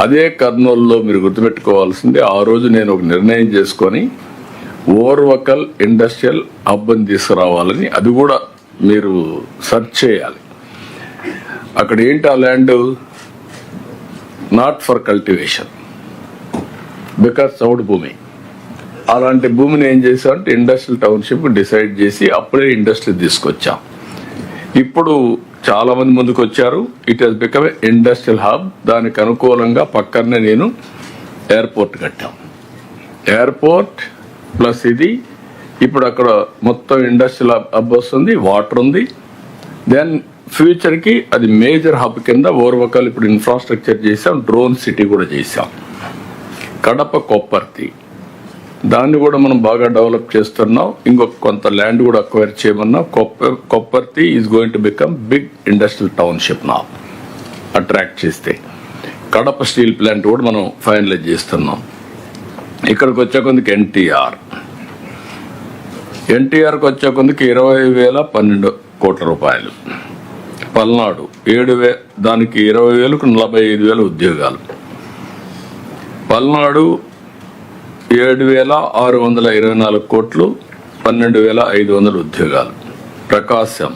అదే కర్నూలులో మీరు గుర్తుపెట్టుకోవాల్సింది, ఆ రోజు నేను ఒక నిర్ణయం చేసుకొని ఓర్వకల్ ఇండస్ట్రియల్ హబ్ని తీసుకురావాలని, అది కూడా మీరు సెర్చ్ చేయాలి. అక్కడ ఏంటి, ఆ land not for cultivation, because చౌడు భూమి. అలాంటి భూమిని ఏం చేసామంటే ఇండస్ట్రియల్ టౌన్షిప్ డిసైడ్ చేసి అప్పుడే ఇండస్ట్రీ తీసుకొచ్చాం. ఇప్పుడు చాలా మంది ముందుకు వచ్చారు. It has become industrial hub. దానికి అనుకూలంగా పక్కనే నేను ఎయిర్పోర్ట్ కట్టాం. ఎయిర్పోర్ట్ ప్లస్ ఇది ఇప్పుడు అక్కడ మొత్తం ఇండస్ట్రియల్ హబ్ వస్తుంది, వాటర్ ఉంది. దెన్ ఫ్యూచర్కి అది మేజర్ హబ్ కింద ఓర్వకల్ ఇప్పుడు ఇన్ఫ్రాస్ట్రక్చర్ చేసాం, డ్రోన్ సిటీ కూడా చేసాం. కడప కొప్పర్తి, దాన్ని కూడా మనం బాగా డెవలప్ చేస్తున్నాం. ఇంకొక కొంత ల్యాండ్ కూడా అక్వైర్ చేయమన్నాం. Kopparthi is going to become big industrial township నా అట్రాక్ట్ చేస్తే. కడప స్టీల్ ప్లాంట్ కూడా మనం ఫైనలైజ్ చేస్తున్నాం. ఇక్కడికి వచ్చే కొందుకు ఎన్టీఆర్కి వచ్చే కొందుకు 20,012 కోట్ల రూపాయలు. పల్నాడు 7,000, దానికి 20,000కు 45,000 ఉద్యోగాలు. పల్నాడు 7,624 కోట్లు, 12,500 ఉద్యోగాలు. ప్రకాశం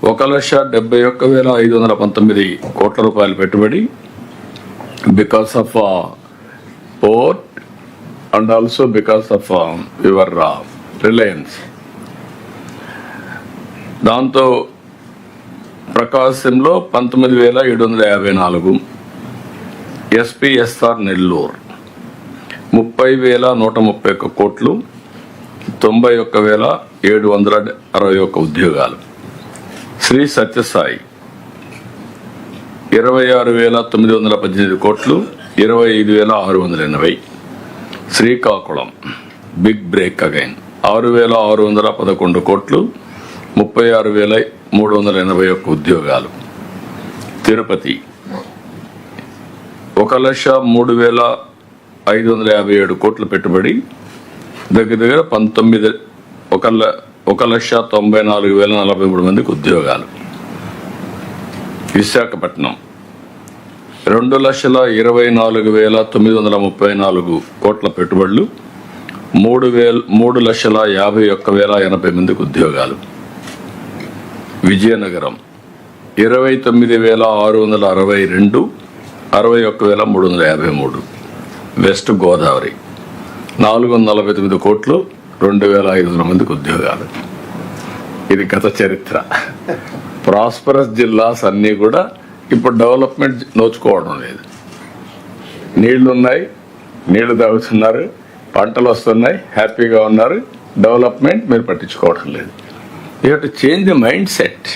1,71,519 కోట్ల రూపాయలు పెట్టుబడి, because of port and also because of your Reliance. దాంతో ప్రకాశంలో 19,754, ఎస్పీఎస్ఆర్ నెల్లూరు 30,131 కోట్లు, 91,761 ఉద్యోగాలు. శ్రీ సత్యసాయి 26,918 కోట్లు, 25,680. శ్రీకాకుళం బిగ్ బ్రేక్ అగైన్ 6,611 కోట్లు, 36,381 ఉద్యోగాలు. తిరుపతి 1,03,557 కోట్ల పెట్టుబడి, దగ్గర 1,94,043 మందికి ఉద్యోగాలు. విశాఖపట్నం 2,24,934 కోట్ల పెట్టుబడులు, 3,51,080 మందికి ఉద్యోగాలు. విజయనగరం 29,662, 61,353. వెస్ట్ గోదావరి 449 కోట్లు, 2,500 మందికి ఉద్యోగాలు. ఇది గత చరిత్ర. ప్రాస్పరస్ జిల్లాస్ అన్నీ కూడా ఇప్పుడు డెవలప్మెంట్ నోచుకోవడం లేదు. నీళ్లున్నాయి, నీళ్లు తాగుతున్నారు, పంటలు వస్తున్నాయి, హ్యాపీగా ఉన్నారు. డెవలప్మెంట్ మీరు పట్టించుకోవడం లేదు. You have to change the mind set.